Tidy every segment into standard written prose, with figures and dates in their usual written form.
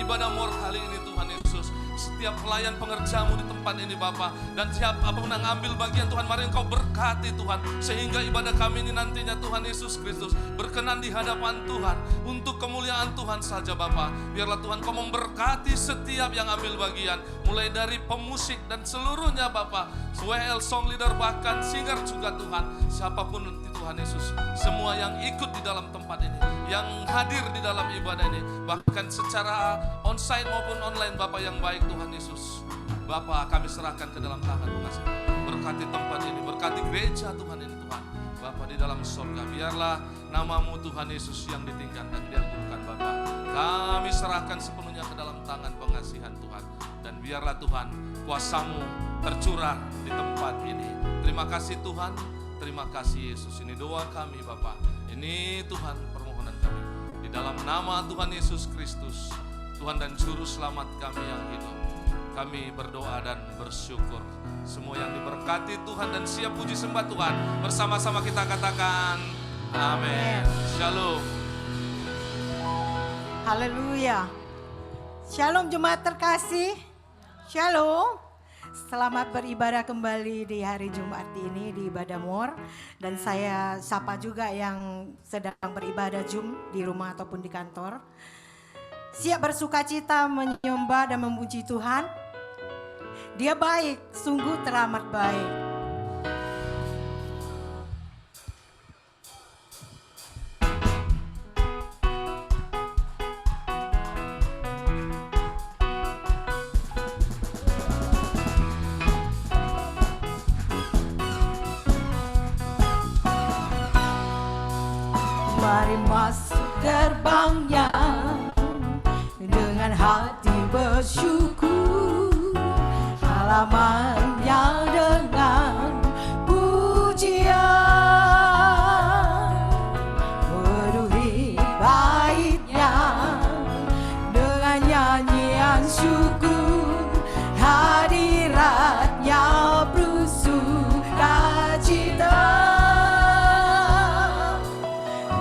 ibadah more kali ini Tuhan Yesus. Setiap pelayan pengerjamu di tempat ini Bapa, dan siapapun yang ambil bagian Tuhan, mari Engkau berkati Tuhan, sehingga ibadah kami ini nantinya Tuhan Yesus Kristus berkenan di hadapan Tuhan, untuk kemuliaan Tuhan saja Bapa. Biarlah Tuhan Kau memberkati setiap yang ambil bagian, mulai dari pemusik dan seluruhnya Bapa, WL song leader bahkan singer juga Tuhan, siapapun nanti Tuhan Yesus, semua yang ikut di dalam tempat ini, yang hadir di dalam ibadah ini, bahkan secara onsite maupun online Bapa yang baik Tuhan Yesus. Bapa, kami serahkan ke dalam tangan pengasih. Berkati tempat ini, berkati gereja Tuhan ini Tuhan. Bapa di dalam surga, biarlah nama-Mu Tuhan Yesus yang ditinggikan dan diagungkan Bapa. Kami serahkan sepenuhnya ke dalam tangan pengasihan Tuhan. Dan biarlah Tuhan kuasa-Mu tercurah di tempat ini. Terima kasih Tuhan, terima kasih Yesus. Ini doa kami Bapa. Ini Tuhan permohonan kami. Di dalam nama Tuhan Yesus Kristus, Tuhan dan Juru Selamat kami yang hidup, kami berdoa dan bersyukur. Semua yang diberkati Tuhan dan siap puji sembah Tuhan, bersama-sama kita katakan amin. Shalom. Haleluya. Shalom jemaat terkasih. Shalom. Selamat beribadah kembali di hari Jumat ini di Ibadah More. Dan saya sapa juga yang sedang beribadah Zoom di rumah ataupun di kantor. Siap bersuka cita menyembah dan memuji Tuhan. Dia baik, sungguh teramat baik. Mari masuk gerbangnya dengan hati bersyukur, halamannya dengan pujian, penuhi baitnya dengan nyanyian syukur, hadiratnya bersukacita.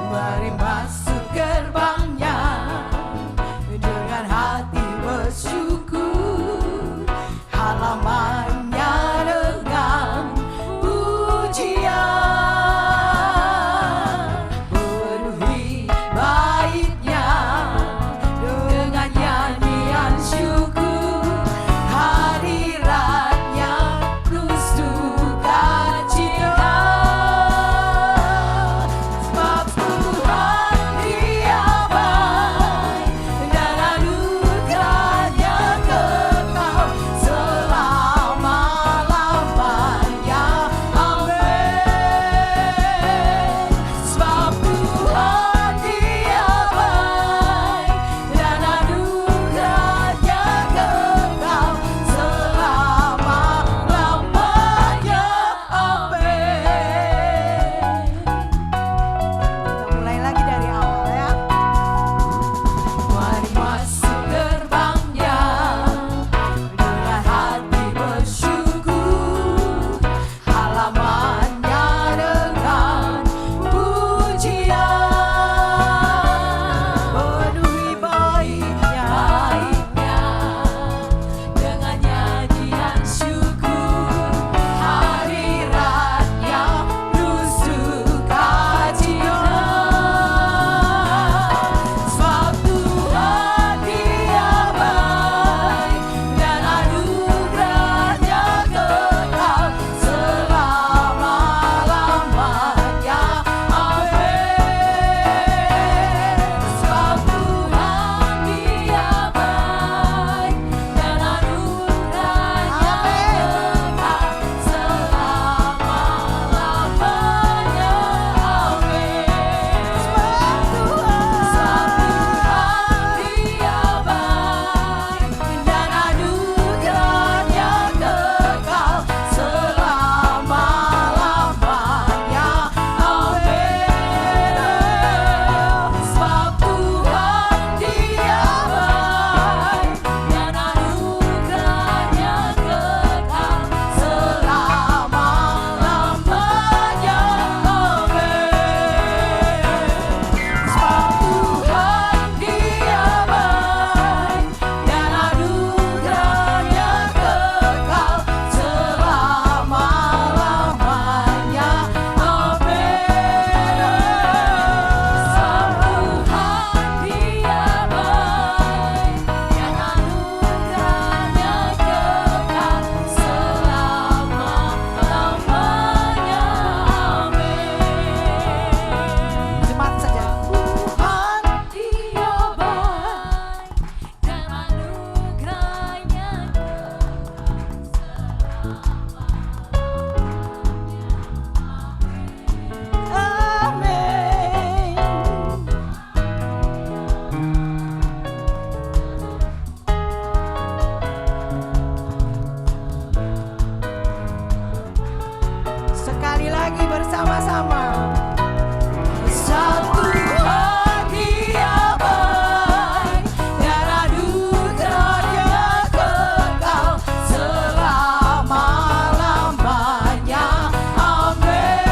Mari masuk gerbangnya dengan hati bersyukur, halamannya bersama-sama. Satu hati damai dan anugerahnya kekal selama-lamanya. Amin.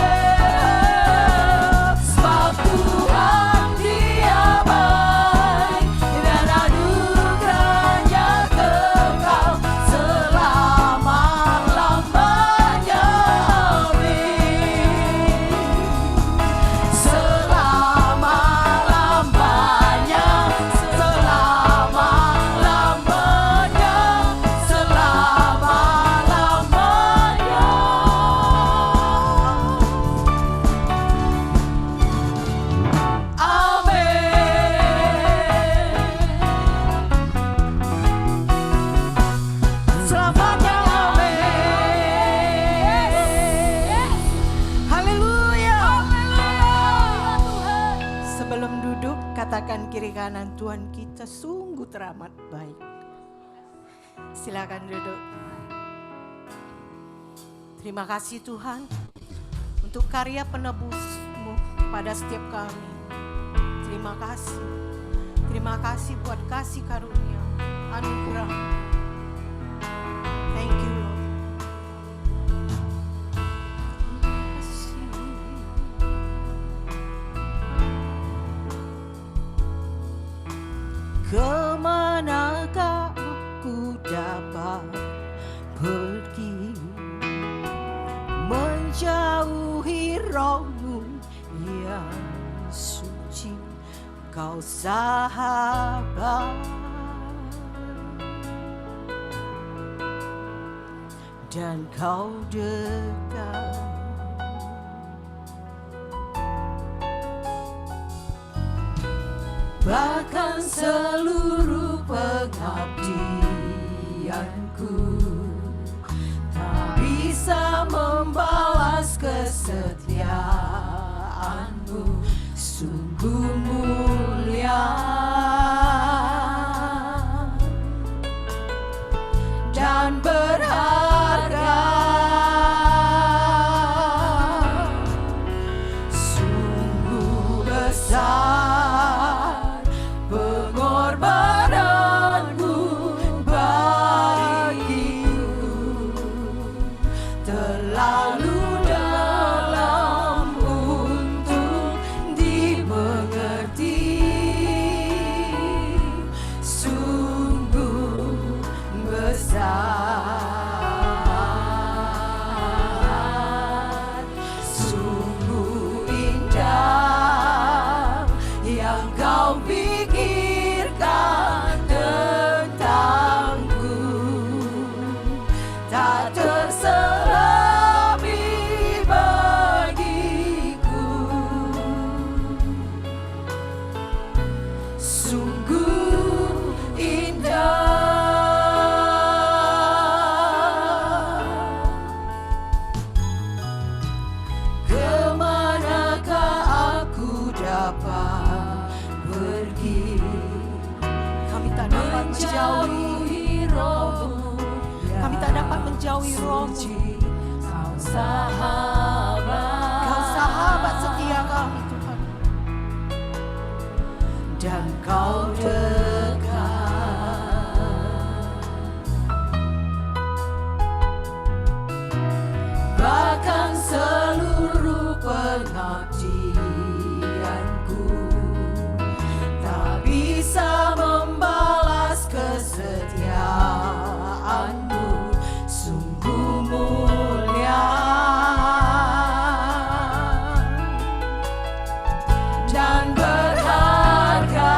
Sebab Tuhan Dia baik dan anugerahnya kekal selama-lamanya. Selamanya, amin. Haleluya. Sebelum duduk, katakan kiri kanan, Tuhan kita sungguh teramat baik. Silakan duduk. Terima kasih Tuhan untuk karya penebus-Mu pada setiap kami. Terima kasih. Terima kasih buat kasih karunia, anugerah. Thank you Lord. Kemanakah aku dapat pergi, menjauhi Roh-Mu yang suci, Kau sahabat dan Kau dekat. Bahkan seluruh pengabdianku tak bisa membalas kesetiaan-Mu, sungguh mulia dan berharga. Sungguh besar pengorbananmu bagiku, terlalu dalam untuk dimengerti. Sungguh besar, sungguh indah yang Kau pikirkan tentangku, tak terselami bagiku. Sungguh indah. Kemanakah aku dapat pergi? Kami tak dapat menjauhi Roh-Mu. Kami tak dapat menjauhi Roh-Mu. Kau sahabat setia kami Tuhan, dan Kau dekat. Bahkan seluruh pengabdianku tak bisa membalas kesetiaan-Mu, sungguh mulia dan berharga.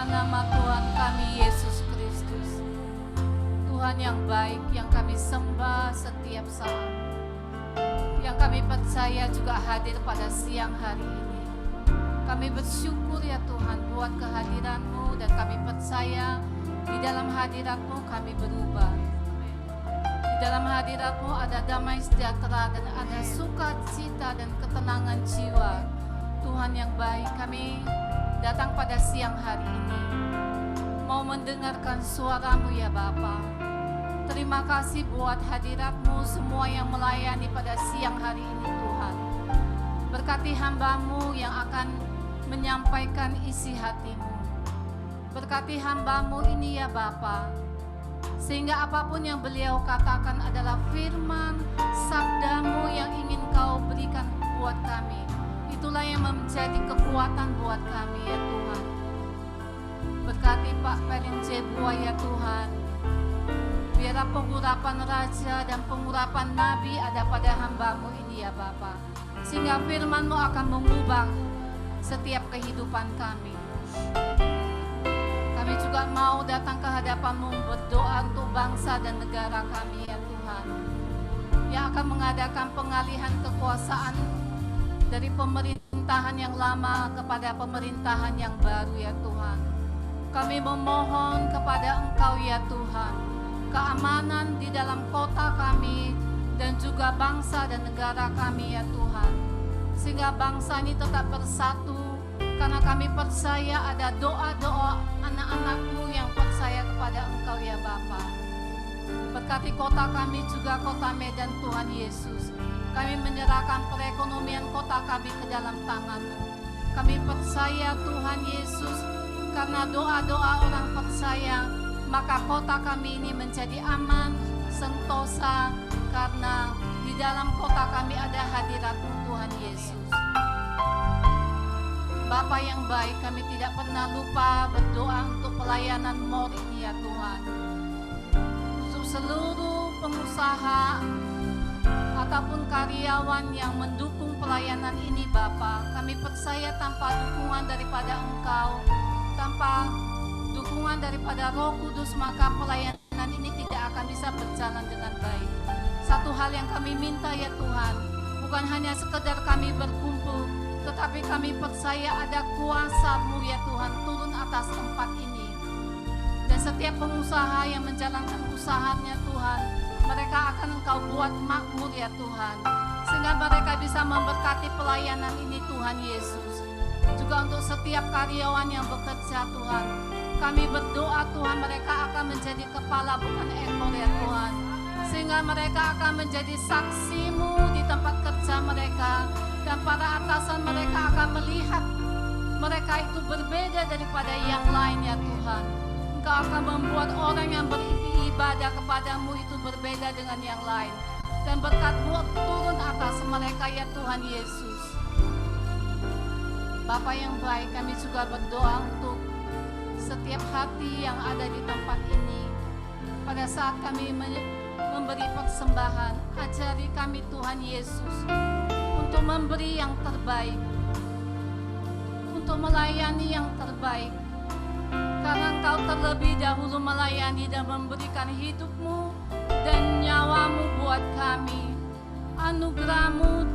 dalam nama Tuhan kami Yesus Kristus. Tuhan yang baik, yang kami sembah setiap saat, yang kami percaya juga hadir pada siang hari ini. Kami bersyukur ya Tuhan buat kehadiran-Mu, dan kami percaya di dalam hadirat-Mu kami berubah. Di dalam hadirat-Mu ada damai sejahtera dan ada sukacita dan ketenangan jiwa. Tuhan yang baik, kami datang pada siang hari ini mau mendengarkan suara-Mu ya Bapa. Terima kasih buat hadirat-Mu semua yang melayani pada siang hari ini Tuhan. Berkati hamba-Mu yang akan menyampaikan isi hati-Mu. Berkati hamba-Mu ini ya Bapa, sehingga apapun yang beliau katakan adalah firman sabda-Mu yang ingin Kau berikan buat kami. Itulah yang menjadi kekuatan buat kami ya Tuhan. Berkati Pak Pelin Jebua ya Tuhan. Biarlah pengurapan Raja dan pengurapan Nabi ada pada hamba-Mu ini ya Bapa, sehingga firman-Mu akan mengubah setiap kehidupan kami. Kami juga mau datang ke hadapan-Mu berdoa untuk bangsa dan negara kami ya Tuhan, yang akan mengadakan pengalihan kekuasaan dari pemerintahan yang lama kepada pemerintahan yang baru ya Tuhan. Kami memohon kepada Engkau ya Tuhan, keamanan di dalam kota kami dan juga bangsa dan negara kami ya Tuhan, sehingga bangsa ini tetap bersatu, karena kami percaya ada doa-doa anak-anak-Mu yang percaya kepada Engkau ya Bapa. Berkati kota kami juga, kota Medan Tuhan Yesus. Kami menyerahkan perekonomian kota kami ke dalam tangan-Mu. Kami percaya Tuhan Yesus, karena doa-doa orang percaya, maka kota kami ini menjadi aman, sentosa, karena di dalam kota kami ada hadirat-Mu Tuhan Yesus. Bapa yang baik, kami tidak pernah lupa berdoa untuk pelayanan MOR ini ya Tuhan. Untuk seluruh pengusaha ataupun karyawan yang mendukung pelayanan ini Bapa, kami percaya tanpa dukungan daripada Engkau, tanpa dukungan daripada Roh Kudus, maka pelayanan ini tidak akan bisa berjalan dengan baik. Satu hal yang kami minta ya Tuhan, bukan hanya sekedar kami berkumpul, tetapi kami percaya ada kuasa-Mu ya Tuhan turun atas tempat ini. Dan setiap pengusaha yang menjalankan usahanya Tuhan, mereka akan Engkau buat makmur ya Tuhan, sehingga mereka bisa memberkati pelayanan ini Tuhan Yesus. Juga untuk setiap karyawan yang bekerja Tuhan, kami berdoa Tuhan mereka akan menjadi kepala bukan ekor ya Tuhan, sehingga mereka akan menjadi saksi-Mu di tempat kerja mereka, dan para atasan mereka akan melihat mereka itu berbeda daripada yang lain ya Tuhan. Engkau akan membuat orang yang beribadah kepadamu itu berbeda dengan yang lain, dan berkat-Mu turun atas mereka ya Tuhan Yesus. Bapa yang baik, kami juga berdoa untuk setiap hati yang ada di tempat ini. Pada saat kami memberi persembahan, ajari kami Tuhan Yesus untuk memberi yang terbaik, untuk melayani yang terbaik, karena Engkau terlebih dahulu melayani dan memberikan hidup-Mu dan nyawa-Mu buat kami. Anugerah-Mu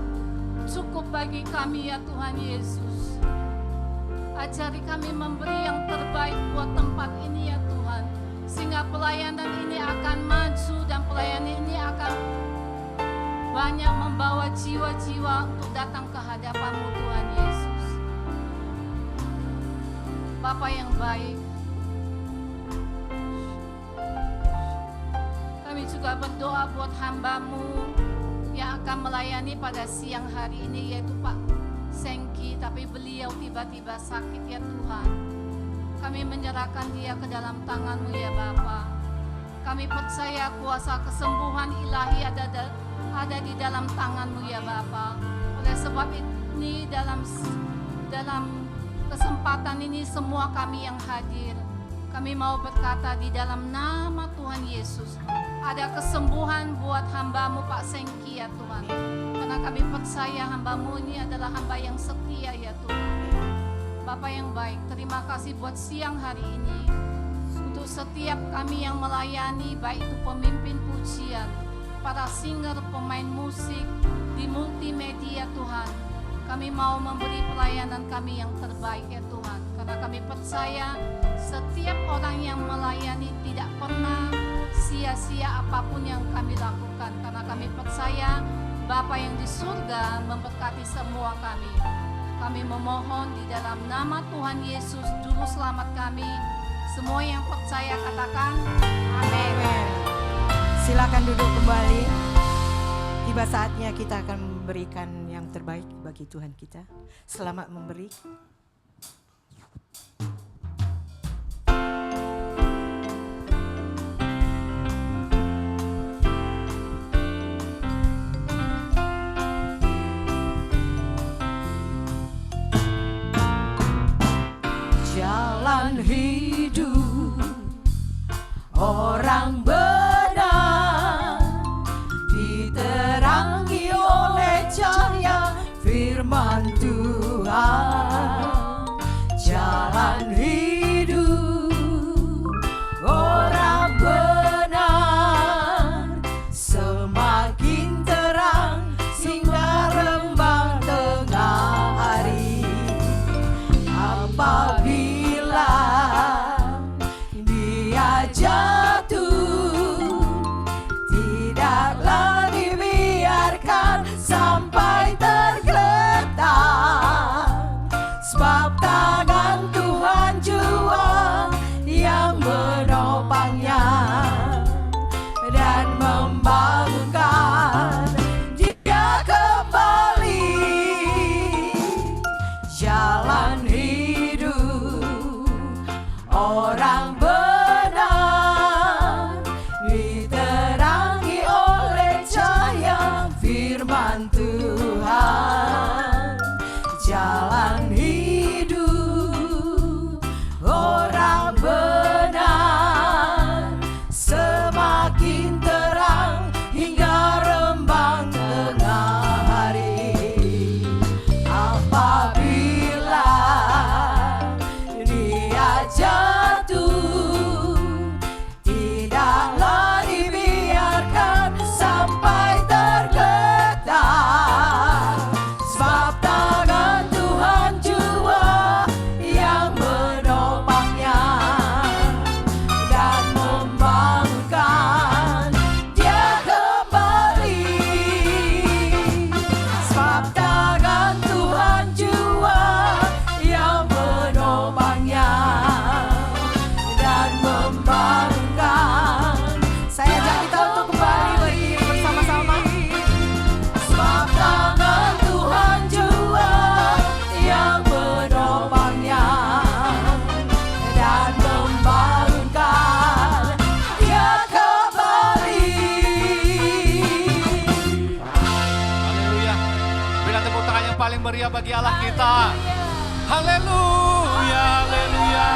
cukup bagi kami ya Tuhan Yesus. Ajari kami memberi yang terbaik buat tempat ini ya Tuhan, sehingga pelayanan ini akan maju dan pelayanan ini akan banyak membawa jiwa-jiwa untuk datang ke hadapan-Mu Tuhan Yesus. Bapa yang baik, kami juga berdoa buat hamba-Mu yang akan melayani pada siang hari ini, yaitu Pak Sengki, tapi beliau tiba-tiba sakit ya Tuhan. Kami menyerahkan dia ke dalam tangan-Mu ya Bapa. Kami percaya kuasa kesembuhan ilahi ada di dalam tangan-Mu ya Bapa. Oleh sebab ini dalam kesempatan ini semua kami yang hadir, kami mau berkata di dalam nama Tuhan Yesus, ada kesembuhan buat hamba-Mu Pak Sengki ya Tuhan. Karena kami percaya hamba-Mu ini adalah hamba yang setia ya Tuhan. Bapa yang baik, terima kasih buat siang hari ini. Untuk setiap kami yang melayani, baik itu pemimpin pujian, para singer, pemain musik, di multimedia Tuhan. Kami mau memberi pelayanan kami yang terbaik ya Tuhan. Karena kami percaya setiap orang yang melayani tidak pernah sia-sia apapun yang kami lakukan. Karena kami percaya Bapa yang di surga memberkati semua kami. Kami memohon di dalam nama Tuhan Yesus, Juru Selamat kami. Semua yang percaya katakan amin. Silakan duduk kembali. Tiba saatnya kita akan memberikan yang terbaik bagi Tuhan kita. Selamat memberi. Jalan hidup orang benar diterangi oleh cahaya firman Tuhan. Jalan hidup orang benar semakin terang hingga rembang tengah hari. Apabila dia jatuh, tidaklah dibiarkan sampai tergeletak, sebab tangan Tuhan jua yang menopangnya dan membangunkan dia kembali. Jalan hidup orang benar diterangi oleh cahaya firman Tuhan. Jalan hidup orang benar semakin terang hingga rembang tengah hari. Apabila dia jatuh, tidaklah dibiarkan sampai tergeletak, sebab tangan Tuhan jua yang menopangnya dan membangunkan dia kembali. Sebab tangan Tuhan jua yang menopangnya dan membangunkan. Saya ajak kita untuk kembali berdiri bersama-sama. Sebab tangan Tuhan jua yang menopangnya dan membangunkan dia kembali. Haleluya. Berikan tepuk tangan yang paling meriah bagi Allah kita. Haleluya, haleluya.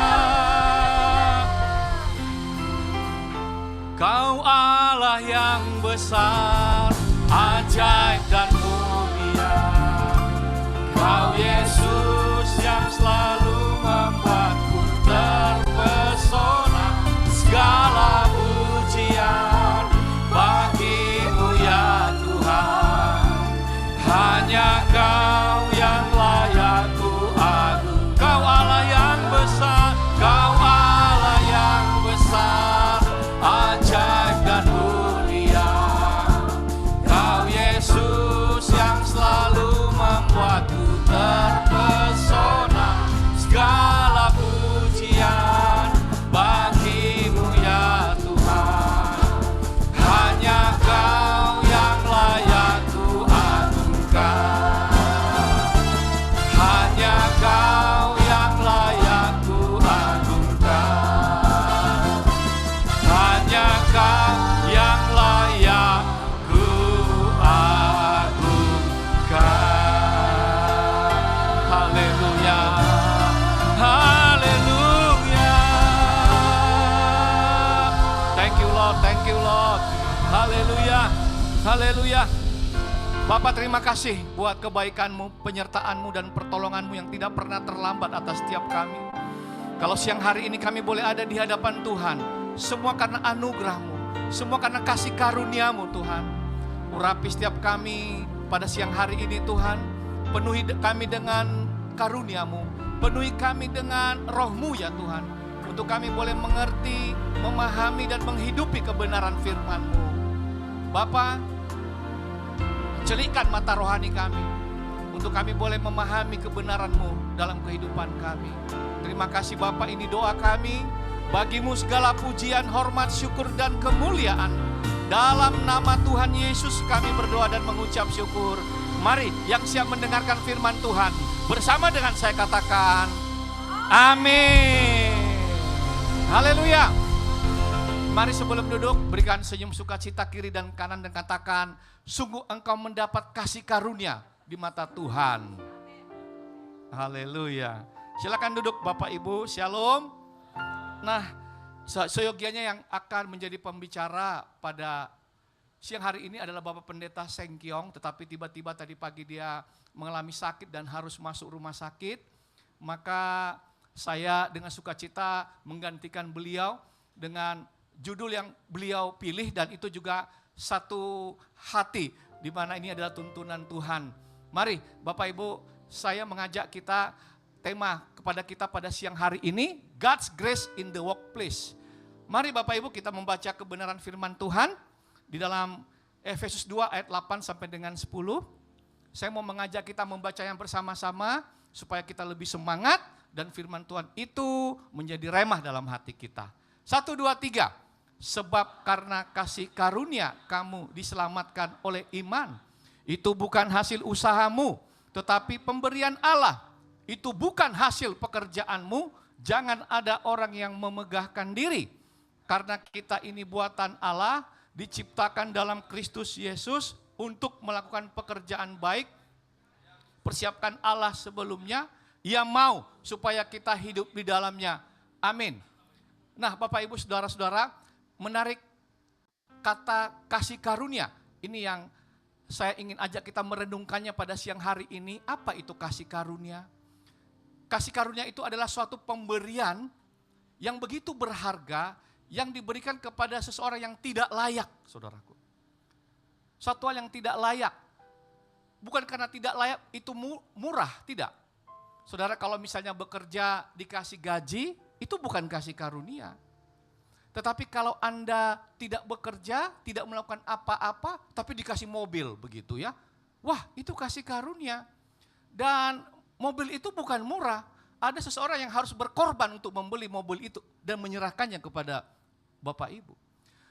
Kau Allah yang besar, ajaib dan mulia. Kau Yesus yang selalu membuatku terpesona. Segala pujian bagimu ya Tuhan. Hanya Kau yang layak ku agung. Kau Allah yang besar, Kau Allah yang besar, ajaib dan mulia. Kau Yesus yang selalu membuatku terpesona. Segala pujian bagimu ya Tuhan. Hanya Kau yang layak ku agungkan. Hanya Kau yang layak ku agungkan. Hanya Kau yang layak ku agungkan. Haleluya, haleluya. Thank you Lord, thank you Lord. Haleluya, haleluya. Bapak terima kasih buat kebaikan-Mu, penyertaan-Mu dan pertolongan-Mu yang tidak pernah terlambat atas setiap kami. Kalau siang hari ini kami boleh ada di hadapan Tuhan, semua karena anugerah-Mu, semua karena kasih karunia-Mu Tuhan. Urapi setiap kami pada siang hari ini Tuhan, penuhi kami dengan karunia-Mu, penuhi kami dengan roh-Mu ya Tuhan, untuk kami boleh mengerti, memahami dan menghidupi kebenaran firman-Mu. Bapa, celikkan mata rohani kami, untuk kami boleh memahami kebenaran-Mu dalam kehidupan kami. Terima kasih Bapa, ini doa kami. Bagi-Mu segala pujian, hormat, syukur dan kemuliaan. Dalam nama Tuhan Yesus kami berdoa dan mengucap syukur. Mari yang siap mendengarkan firman Tuhan, bersama dengan saya katakan, amin. Haleluya. Mari sebelum duduk, berikan senyum sukacita kiri dan kanan dan katakan, sungguh engkau mendapat kasih karunia di mata Tuhan. Haleluya. Silakan duduk Bapak Ibu, shalom. Nah, seyogianya yang akan menjadi pembicara pada siang hari ini adalah Bapak Pendeta Seng Kiong, tetapi tiba-tiba tadi pagi dia mengalami sakit dan harus masuk rumah sakit. Maka saya dengan sukacita menggantikan beliau dengan judul yang beliau pilih, dan itu juga satu hati, di mana ini adalah tuntunan Tuhan. Mari Bapak Ibu, saya mengajak kita, tema kepada kita pada siang hari ini, God's Grace in the Workplace. Mari Bapak Ibu kita membaca kebenaran firman Tuhan di dalam Efesus 2 ayat 8 sampai dengan 10. Saya mau mengajak kita membaca yang bersama-sama supaya kita lebih semangat dan firman Tuhan itu menjadi remah dalam hati kita. 1, 2, 3. Sebab karena kasih karunia kamu diselamatkan oleh iman. Itu bukan hasil usahamu, tetapi pemberian Allah. Itu bukan hasil pekerjaanmu. Jangan ada orang yang memegahkan diri. Karena kita ini buatan Allah, diciptakan dalam Kristus Yesus untuk melakukan pekerjaan baik. Persiapkan Allah sebelumnya. Ia mau supaya kita hidup di dalamnya. Amin. Nah Bapak Ibu Saudara-saudara, menarik kata kasih karunia. Ini yang saya ingin ajak kita merenungkannya pada siang hari ini. Apa itu kasih karunia? Kasih karunia itu adalah suatu pemberian yang begitu berharga yang diberikan kepada seseorang yang tidak layak, saudaraku. Suatu hal yang tidak layak. Bukan karena tidak layak itu murah, tidak. Saudara kalau misalnya bekerja dikasih gaji, itu bukan kasih karunia. Tetapi kalau Anda tidak bekerja, tidak melakukan apa-apa, tapi dikasih mobil begitu ya. Wah itu kasih karunia. Dan mobil itu bukan murah. Ada seseorang yang harus berkorban untuk membeli mobil itu dan menyerahkannya kepada Bapak Ibu.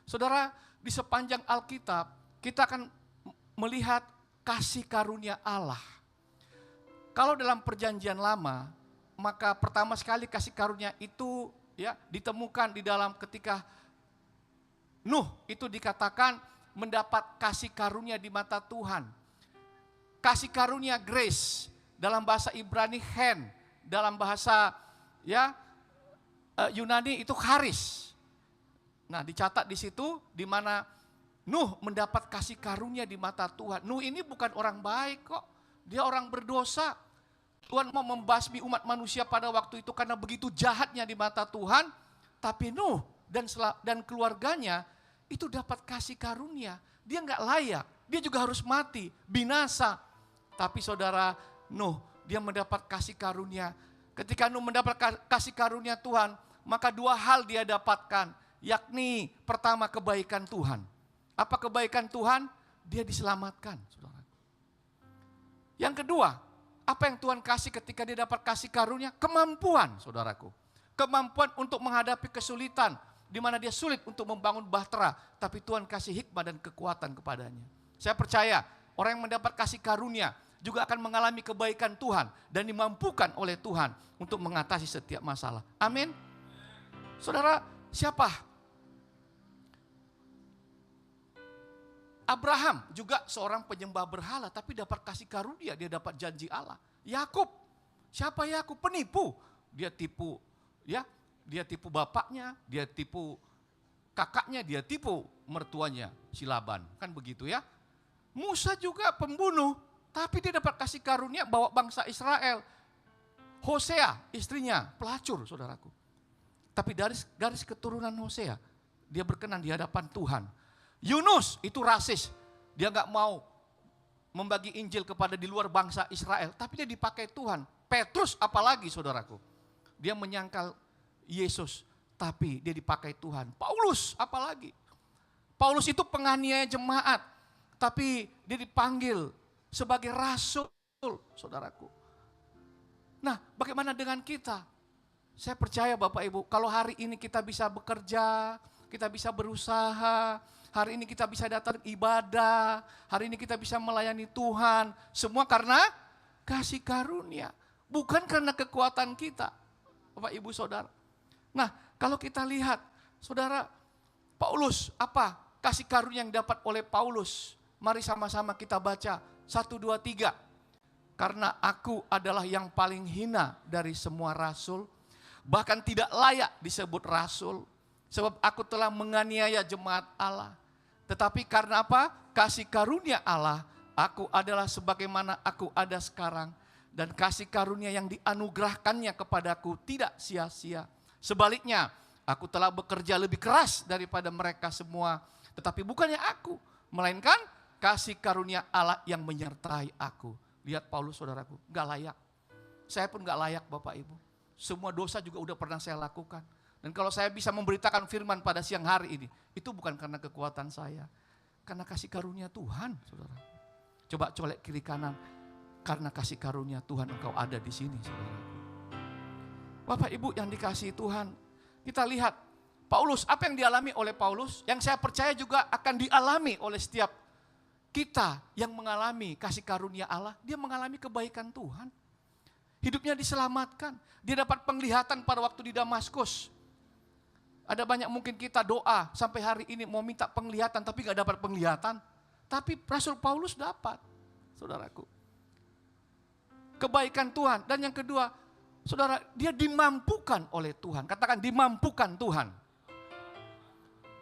Saudara, di sepanjang Alkitab kita akan melihat kasih karunia Allah. Kalau dalam perjanjian lama, maka pertama sekali kasih karunia itu ya ditemukan di dalam ketika Nuh itu dikatakan mendapat kasih karunia di mata Tuhan. Kasih karunia grace dalam bahasa Ibrani hen, dalam bahasa ya Yunani itu charis. Nah, dicatat di situ di mana Nuh mendapat kasih karunia di mata Tuhan. Nuh ini bukan orang baik kok. Dia orang berdosa. Tuhan mau membasmi umat manusia pada waktu itu karena begitu jahatnya di mata Tuhan. Tapi Nuh dan keluarganya itu dapat kasih karunia. Dia nggak layak. Dia juga harus mati, binasa. Tapi saudara Nuh, dia mendapat kasih karunia. Ketika Nuh mendapat kasih karunia Tuhan, maka dua hal dia dapatkan. Yakni pertama kebaikan Tuhan. Apa kebaikan Tuhan? Dia diselamatkan, saudara. Yang kedua, apa yang Tuhan kasih ketika dia dapat kasih karunia? Kemampuan, saudaraku. Kemampuan untuk menghadapi kesulitan, di mana dia sulit untuk membangun bahtera, tapi Tuhan kasih hikmah dan kekuatan kepadanya. Saya percaya orang yang mendapat kasih karunia juga akan mengalami kebaikan Tuhan dan dimampukan oleh Tuhan untuk mengatasi setiap masalah. Amin. Saudara, siapa? Abraham juga seorang penyembah berhala tapi dapat kasih karunia, dia dapat janji Allah. Yakub, siapa Yakub? Penipu. Dia tipu ya, dia tipu bapaknya, dia tipu kakaknya, dia tipu mertuanya si Laban. Kan begitu ya. Musa juga pembunuh, tapi dia dapat kasih karunia bawa bangsa Israel. Hosea, istrinya pelacur, saudaraku. Tapi dari garis keturunan Hosea, dia berkenan di hadapan Tuhan. Yunus itu rasis, dia gak mau membagi Injil kepada di luar bangsa Israel, tapi dia dipakai Tuhan. Petrus apalagi, saudaraku, dia menyangkal Yesus, tapi dia dipakai Tuhan. Paulus apalagi, Paulus itu penganiaya jemaat, tapi dia dipanggil sebagai rasul, saudaraku. Nah, bagaimana dengan kita? Saya percaya Bapak Ibu, kalau hari ini kita bisa bekerja, kita bisa berusaha, hari ini kita bisa datang ibadah, hari ini kita bisa melayani Tuhan, semua karena kasih karunia, bukan karena kekuatan kita, Bapak Ibu Saudara. Nah, kalau kita lihat, Saudara, Paulus, apa kasih karunia yang dapat oleh Paulus? Mari sama-sama kita baca 1, 2, 3. Karena aku adalah yang paling hina dari semua rasul, bahkan tidak layak disebut rasul, sebab aku telah menganiaya jemaat Allah. Tetapi karena apa? Kasih karunia Allah, aku adalah sebagaimana aku ada sekarang. Dan kasih karunia yang dianugerahkannya kepadaku tidak sia-sia. Sebaliknya, aku telah bekerja lebih keras daripada mereka semua. Tetapi bukannya aku, melainkan kasih karunia Allah yang menyertai aku. Lihat Paulus, saudaraku, gak layak. Saya pun gak layak, Bapak Ibu. Semua dosa juga udah pernah saya lakukan. Dan kalau saya bisa memberitakan firman pada siang hari ini, itu bukan karena kekuatan saya. Karena kasih karunia Tuhan, saudara. Coba colek kiri kanan. Karena kasih karunia Tuhan engkau ada di sini, saudara. Bapak Ibu yang dikasihi Tuhan, kita lihat Paulus, apa yang dialami oleh Paulus, yang saya percaya juga akan dialami oleh setiap kita yang mengalami kasih karunia Allah. Dia mengalami kebaikan Tuhan. Hidupnya diselamatkan. Dia dapat penglihatan pada waktu di Damaskus. Ada banyak mungkin kita doa sampai hari ini mau minta penglihatan tapi gak dapat penglihatan. Tapi Rasul Paulus dapat, saudaraku. Kebaikan Tuhan. Dan yang kedua, saudara, dia dimampukan oleh Tuhan. Katakan dimampukan Tuhan.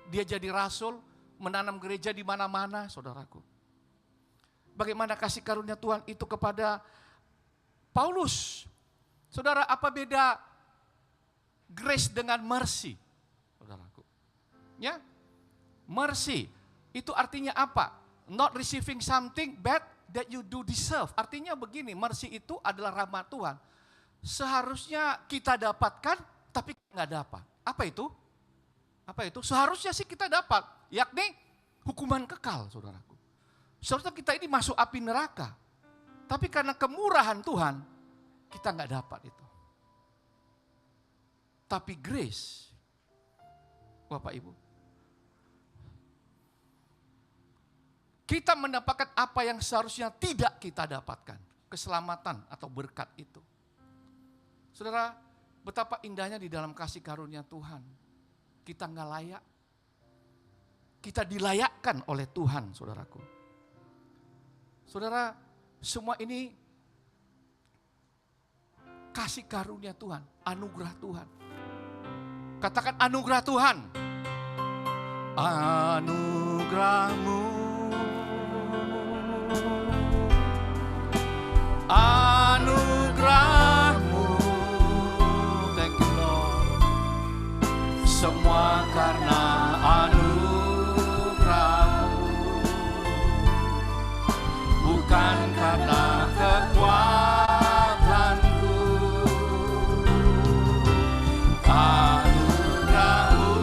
Dia jadi rasul, menanam gereja di mana-mana, saudaraku. Bagaimana kasih karunia Tuhan itu kepada Paulus. Saudara, apa beda grace dengan mercy? Saudaraku. Ya, mercy itu artinya apa? Not receiving something bad that you do deserve. Artinya begini, mercy itu adalah rahmat Tuhan. Seharusnya kita dapatkan, tapi nggak dapat. Apa itu? Apa itu? Seharusnya sih kita dapat, yakni hukuman kekal, saudaraku. Seharusnya kita ini masuk api neraka. Tapi karena kemurahan Tuhan, kita nggak dapat itu. Tapi grace, Bapak Ibu, kita mendapatkan apa yang seharusnya tidak kita dapatkan. Keselamatan atau berkat itu. Saudara, betapa indahnya di dalam kasih karunia Tuhan. Kita nggak layak. Kita dilayakkan oleh Tuhan, saudaraku. Saudara, semua ini kasih karunia Tuhan, anugerah Tuhan. Katakan anugerah Tuhan. Anugerah-Mu. Anugerah-Mu. Thank you Lord. Semua karena anugerah-Mu. Bukan karena kekuatanku. Anugerah-Mu.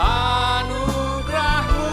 Anugerah-Mu.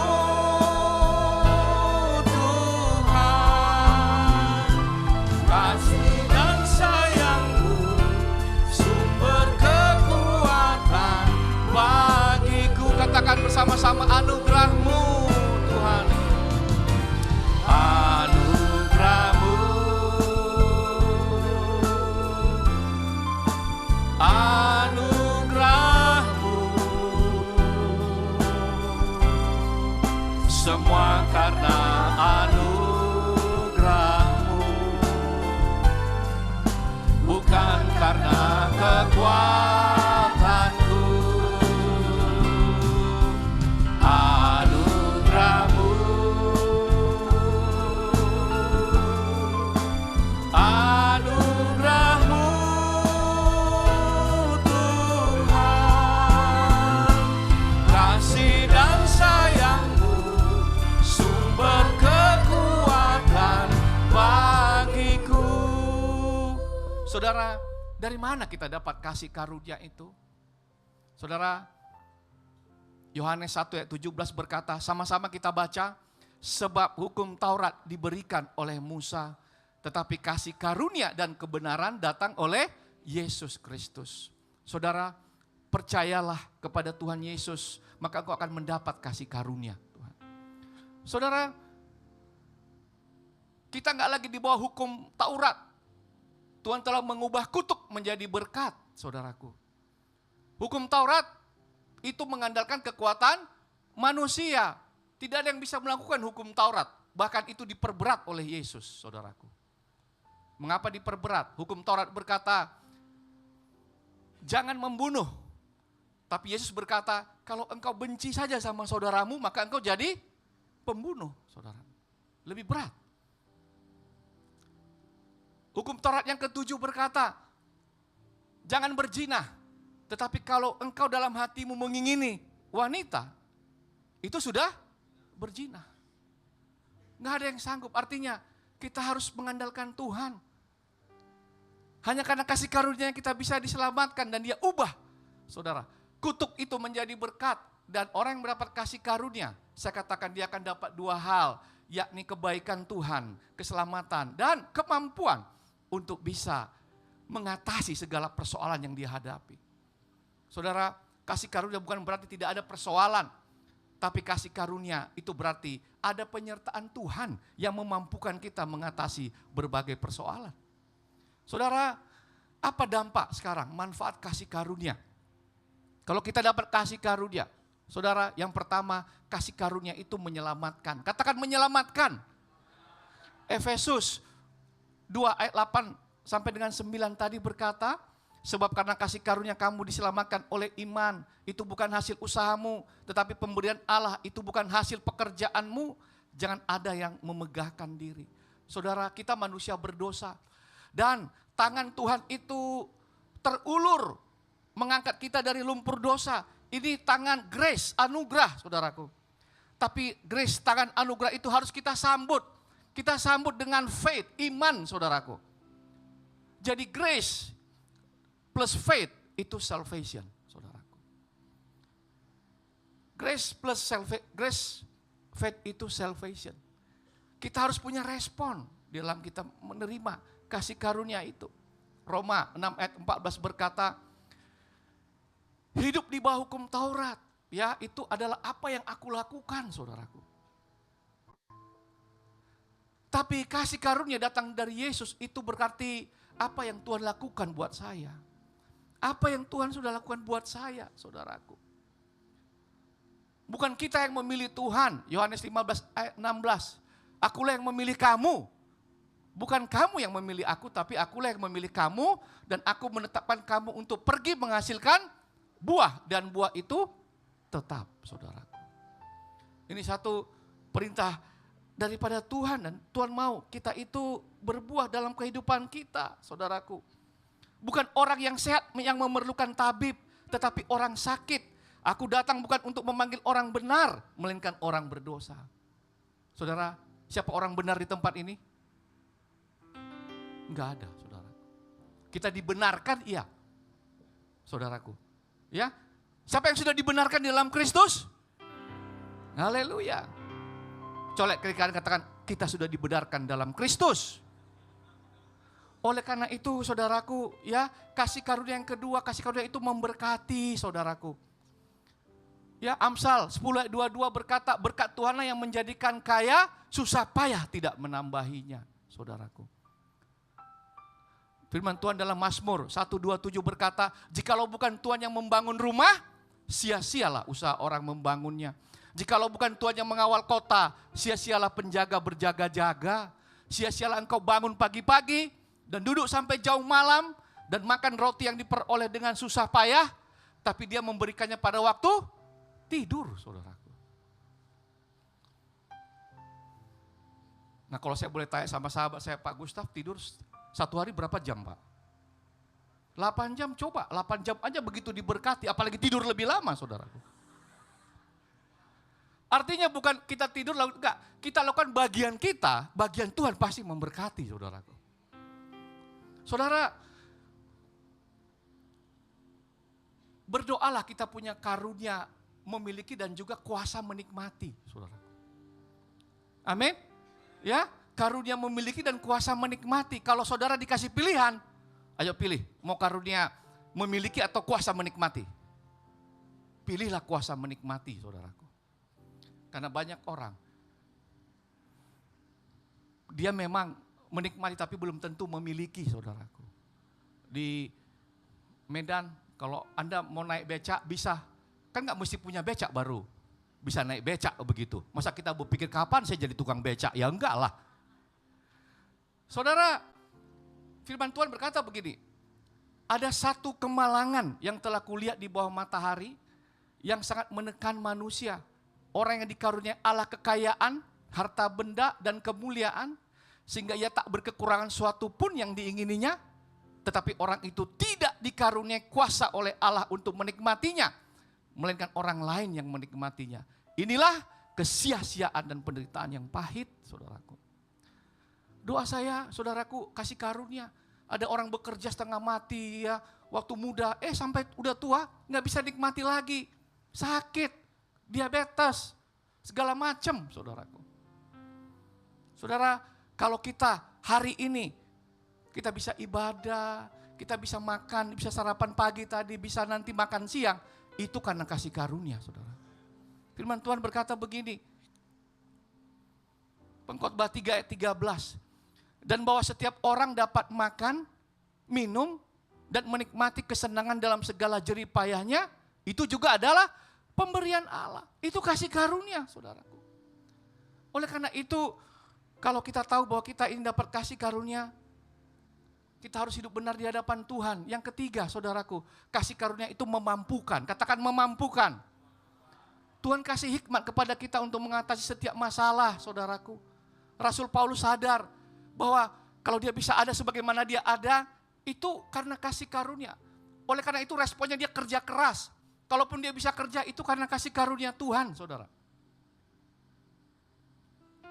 Saudara, dari mana kita dapat kasih karunia itu? Saudara, Yohanes 1 ayat 17 berkata, sama-sama kita baca, sebab hukum Taurat diberikan oleh Musa, tetapi kasih karunia dan kebenaran datang oleh Yesus Kristus. Saudara, percayalah kepada Tuhan Yesus, maka engkau akan mendapat kasih karunia Tuhan. Saudara, kita nggak lagi di bawah hukum Taurat. Tuhan telah mengubah kutuk menjadi berkat, saudaraku. Hukum Taurat itu mengandalkan kekuatan manusia. Tidak ada yang bisa melakukan hukum Taurat. Bahkan itu diperberat oleh Yesus, saudaraku. Mengapa diperberat? Hukum Taurat berkata, jangan membunuh. Tapi Yesus berkata, kalau engkau benci saja sama saudaramu, maka engkau jadi pembunuh, saudara. Lebih berat. Hukum Taurat yang ketujuh berkata, jangan berzina. Tetapi kalau engkau dalam hatimu mengingini wanita, itu sudah berzina. Nggak ada yang sanggup, artinya kita harus mengandalkan Tuhan. Hanya karena kasih karunia kita bisa diselamatkan dan dia ubah. Saudara, kutuk itu menjadi berkat dan orang yang mendapat kasih karunia, saya katakan dia akan dapat dua hal, yakni kebaikan Tuhan, keselamatan dan kemampuan untuk bisa mengatasi segala persoalan yang dia hadapi. Saudara, kasih karunia bukan berarti tidak ada persoalan, tapi kasih karunia itu berarti ada penyertaan Tuhan yang memampukan kita mengatasi berbagai persoalan. Saudara, apa dampak sekarang manfaat kasih karunia? Kalau kita dapat kasih karunia, saudara, yang pertama kasih karunia itu menyelamatkan. Katakan menyelamatkan. Efesus 2 ayat 8 sampai dengan 9 tadi berkata, sebab karena kasih karunia kamu diselamatkan oleh iman, itu bukan hasil usahamu, tetapi pemberian Allah, itu bukan hasil pekerjaanmu, jangan ada yang memegahkan diri. Saudara, kita manusia berdosa, dan tangan Tuhan itu terulur, mengangkat kita dari lumpur dosa. Ini tangan grace, anugerah, saudaraku. Tapi grace, tangan anugerah itu harus kita sambut. Kita sambut dengan faith, iman, saudaraku. Jadi grace plus faith itu salvation, saudaraku. Grace plus grace, faith itu salvation. Kita harus punya respon dalam kita menerima kasih karunia itu. Roma 6 ayat 14 berkata, hidup di bawah hukum Taurat, ya itu adalah apa yang aku lakukan, saudaraku. Tapi kasih karunia datang dari Yesus itu berarti apa yang Tuhan lakukan buat saya. Apa yang Tuhan sudah lakukan buat saya, saudaraku. Bukan kita yang memilih Tuhan. Yohanes 15 ayat 16. Akulah yang memilih kamu. Bukan kamu yang memilih aku, tapi akulah yang memilih kamu. Dan aku menetapkan kamu untuk pergi menghasilkan buah. Dan buah itu tetap, saudaraku. Ini satu perintah daripada Tuhan. Dan Tuhan mau kita itu berbuah dalam kehidupan kita, saudaraku. Bukan orang yang sehat yang memerlukan tabib, tetapi orang sakit. Aku datang bukan untuk memanggil orang benar, melainkan orang berdosa. Saudara, siapa orang benar di tempat ini? Enggak ada, saudara. Kita dibenarkan, iya. Saudaraku. Ya, siapa yang sudah dibenarkan di dalam Kristus? Haleluya. Colek kiri kanan katakan, kita sudah dibenarkan dalam Kristus. Oleh karena itu saudaraku, ya kasih karunia yang kedua, kasih karunia itu memberkati saudaraku. Ya Amsal 10 ayat 22 berkata, berkat Tuhanlah yang menjadikan kaya, susah payah tidak menambahinya, saudaraku. Firman Tuhan dalam Mazmur 127 berkata, jikalau bukan Tuhan yang membangun rumah, sia-sialah usaha orang membangunnya. Jikalau bukan Tuhan yang mengawal kota, sia-sialah penjaga berjaga-jaga. Sia-sialah engkau bangun pagi-pagi, dan duduk sampai jauh malam, dan makan roti yang diperoleh dengan susah payah, tapi dia memberikannya pada waktu tidur, saudaraku. Nah kalau saya boleh tanya sama sahabat saya, Pak Gustaf tidur satu hari berapa jam Pak? 8 jam, coba 8 jam aja begitu diberkati, apalagi tidur lebih lama, saudaraku. Artinya bukan kita tidur, enggak, kita lakukan bagian kita, bagian Tuhan pasti memberkati, saudaraku. Saudara, Berdoalah kita punya karunia memiliki dan juga kuasa menikmati, saudara. Amin. Ya, karunia memiliki dan kuasa menikmati. Kalau saudara dikasih pilihan, ayo pilih, mau karunia memiliki atau kuasa menikmati. Pilihlah kuasa menikmati, saudaraku. Karena banyak orang, dia memang menikmati tapi belum tentu memiliki, saudaraku. Di Medan, kalau Anda mau naik becak bisa, kan nggak mesti punya becak baru bisa naik becak begitu. Masa kita berpikir kapan saya jadi tukang becak? Ya enggak lah. Saudara, firman Tuhan berkata begini, ada satu kemalangan yang telah kulihat di bawah matahari yang sangat menekan manusia. Orang yang dikaruniai Allah kekayaan, harta benda dan kemuliaan, sehingga ia tak berkekurangan suatu pun yang diingininya, tetapi orang itu tidak dikaruniai kuasa oleh Allah untuk menikmatinya, melainkan orang lain yang menikmatinya. Inilah kesia-siaan dan penderitaan yang pahit, saudaraku. Doa saya, saudaraku, kasih karunia. Ada orang bekerja setengah mati ya, waktu muda, sampai udah tua nggak bisa nikmati lagi, sakit, diabetes, segala macam, saudaraku. Saudara, kalau kita hari ini kita bisa ibadah, kita bisa makan, bisa sarapan pagi tadi, bisa nanti makan siang, itu karena kasih karunia, saudara. Firman Tuhan berkata begini, Pengkhotbah 3 ayat 13, dan bahwa setiap orang dapat makan, minum, dan menikmati kesenangan dalam segala jerih payahnya, itu juga adalah pemberian Allah. Itu kasih karunia, saudaraku. Oleh karena itu, kalau kita tahu bahwa kita ini dapat kasih karunia, kita harus hidup benar di hadapan Tuhan. Yang ketiga, saudaraku, kasih karunia itu memampukan. Katakan memampukan. Tuhan kasih hikmat kepada kita untuk mengatasi setiap masalah, saudaraku. Rasul Paulus sadar bahwa kalau dia bisa ada sebagaimana dia ada, itu karena kasih karunia. Oleh karena itu responnya dia kerja keras. Kalaupun dia bisa kerja, itu karena kasih karunia Tuhan, saudara.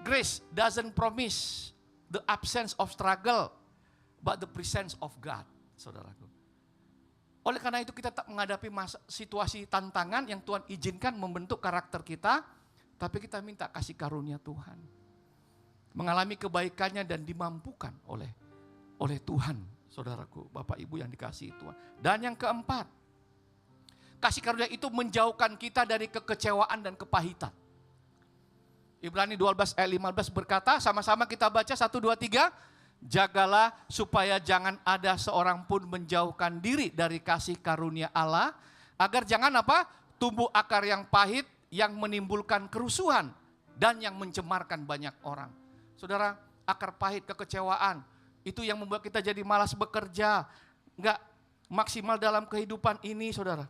Grace doesn't promise the absence of struggle, but the presence of God, saudaraku. Oleh karena itu kita tak menghadapi situasi tantangan yang Tuhan izinkan membentuk karakter kita, tapi kita minta kasih karunia Tuhan. Mengalami kebaikannya dan dimampukan oleh Tuhan, saudaraku, Bapak Ibu yang dikasihi Tuhan. Dan yang keempat, kasih karunia itu menjauhkan kita dari kekecewaan dan kepahitan. Ibrani 12 ayat 15 berkata, sama-sama kita baca 1, 2, 3. Jagalah supaya jangan ada seorang pun menjauhkan diri dari kasih karunia Allah, agar jangan tumbuh akar yang pahit yang menimbulkan kerusuhan dan yang mencemarkan banyak orang. Saudara, akar pahit, kekecewaan, itu yang membuat kita jadi malas bekerja, enggak maksimal dalam kehidupan ini, saudara.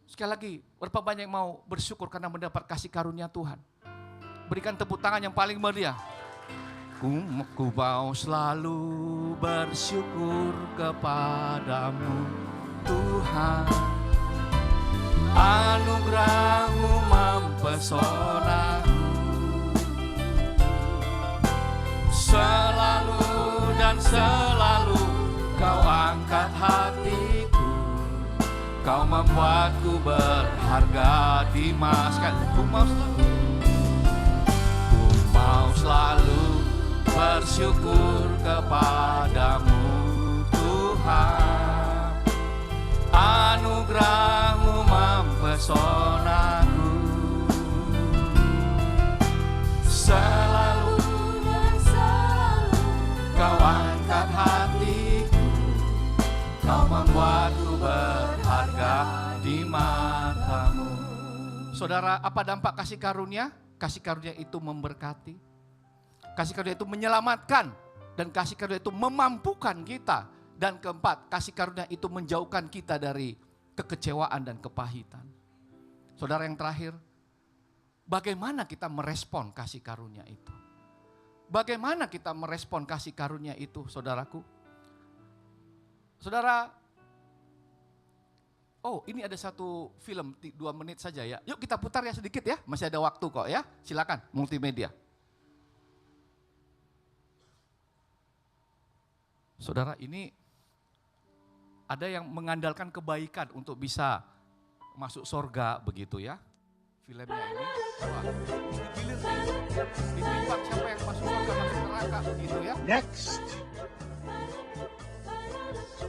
Sekali lagi, berapa banyak yang mau bersyukur karena mendapat kasih karunia Tuhan? Berikan tepuk tangan yang paling meriah. Ku mau selalu bersyukur kepadamu, Tuhan. Anugerah-Mu mempesonaku, selalu dan selalu Kau angkat hatiku. Kau membuatku berharga di masa. Mau selalu bersyukur kepadamu, Tuhan. Anugerah-Mu mempesonaku, selalu dan selalu Kau angkat hatiku. Kau membuatku berharga di mata-Mu. Saudara, apa dampak kasih karunia? Kasih karunia itu memberkati, kasih karunia itu menyelamatkan, dan kasih karunia itu memampukan kita. Dan keempat, kasih karunia itu menjauhkan kita dari kekecewaan dan kepahitan. Saudara, yang terakhir, bagaimana kita merespon kasih karunia itu? Bagaimana kita merespon kasih karunia itu, saudaraku? Saudara, ini ada satu film 2 menit saja ya. Yuk kita putar ya sedikit ya. Masih ada waktu kok ya. Silakan multimedia. Saudara, ini ada yang mengandalkan kebaikan untuk bisa masuk surga begitu ya. Filmnya ini wah, digilir nih. Ditimbang siapa yang masuk surga masuk neraka begitu ya. Next.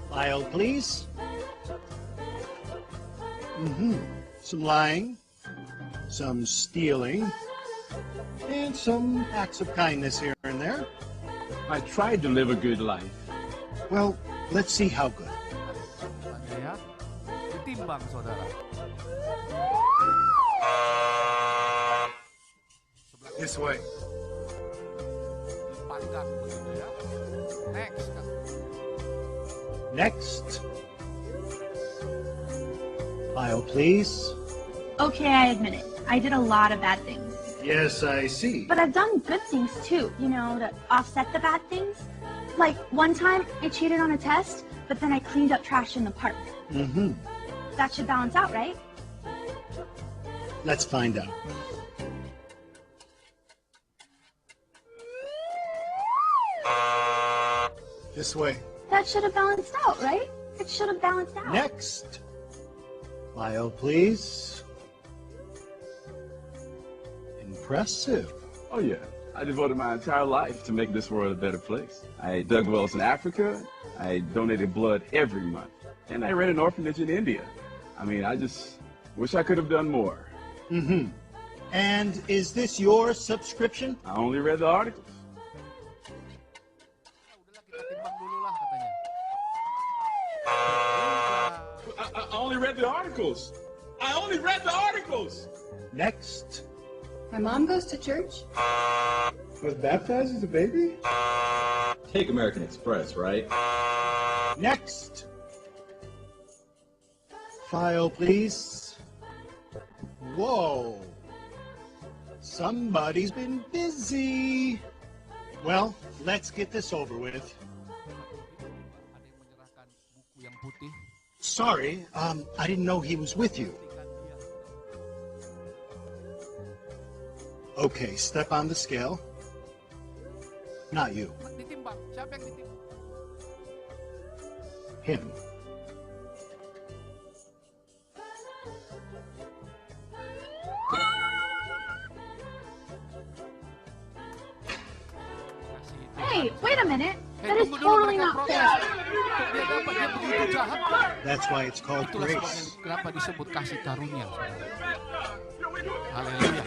File, please. Some lying, some stealing, and some acts of kindness here and there. I tried to live a good life. Well, let's see how good. Ya. Ditimbang saudara. This way. Dipanggang begitu ya. Next. Next. File, please. Okay, I admit it. I did a lot of bad things. Yes, I see. But I've done good things too, to offset the bad things. Like one time I cheated on a test, but then I cleaned up trash in the park. That should balance out, right? Let's find out. This way. That should have balanced out, right? It should have balanced out. Next. File, please. Impressive. Oh yeah, I devoted my entire life to make this world a better place. I dug wells in Africa, I donated blood every month, and I ran an orphanage in India. I mean, I just wish I could have done more. And is this your subscription? I only read the articles. Udahlah kita timbang dulu lah katanya. I only read the articles. I only read the articles. Next. My mom goes to church. Was baptized as a baby? Take American Express, right? Next. File, please. Whoa. Somebody's been busy. Well, let's get this over with. Ada yang menyerahkan buku yang putih. Sorry, I didn't know he was with you. Okay, step on the scale. Not you, Ditimbang. Siapa yang ditimbang? him. Hey, wait a minute. Hey, That is tunggu dulu, totally mereka not protes. fair. Kok dia dapat, dia begitu jahat. That's why it's called Itulah sebabnya grace. kenapa disebut kasih karunia. Saudara. Haleluya.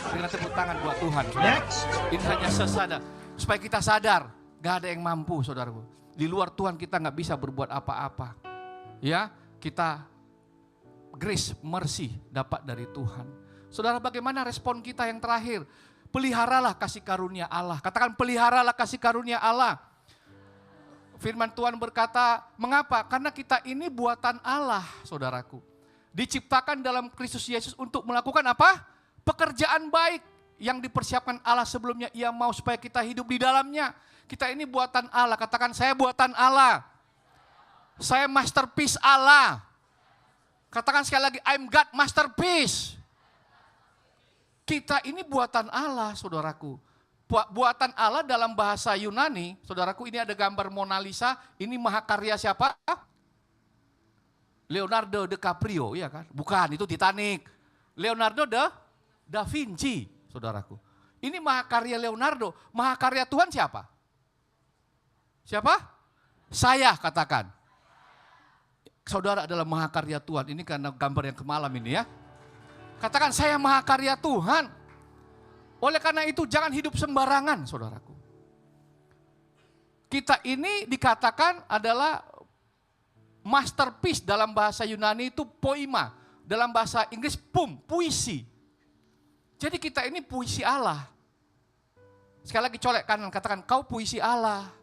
Dengan tepuk tangan buat Tuhan. Saudara. Next. Ini hanya sesadar. Supaya kita sadar, gak ada yang mampu saudaraku. Di luar Tuhan kita gak bisa berbuat apa-apa. Ya, kita grace, mercy dapat dari Tuhan. Saudara, bagaimana respon kita yang terakhir? Peliharalah kasih karunia Allah. Katakan peliharalah kasih karunia Allah. Firman Tuhan berkata, mengapa? Karena kita ini buatan Allah, saudaraku. Diciptakan dalam Kristus Yesus untuk melakukan apa? Pekerjaan baik yang dipersiapkan Allah sebelumnya. Ia mau supaya kita hidup di dalamnya. Kita ini buatan Allah. Katakan saya buatan Allah. Saya masterpiece Allah. Katakan sekali lagi, I'm God masterpiece. Kita ini buatan Allah, saudaraku. Buatan Allah dalam bahasa Yunani, saudaraku, ini ada gambar Mona Lisa. Ini mahakarya siapa? Leonardo DiCaprio, iya kan? Bukan, itu Titanic. Leonardo da Vinci, saudaraku. Ini mahakarya Leonardo. Mahakarya Tuhan siapa? Siapa? Saya, katakan. Saudara adalah mahakarya Tuhan. Ini karena gambar yang kemalam ini ya. Katakan saya mahakarya Tuhan. Oleh karena itu jangan hidup sembarangan, saudaraku. Kita ini dikatakan adalah masterpiece dalam bahasa Yunani itu poima. Dalam bahasa Inggris puisi. Jadi kita ini puisi Allah. Sekali lagi colek kanan, katakan kau puisi Allah.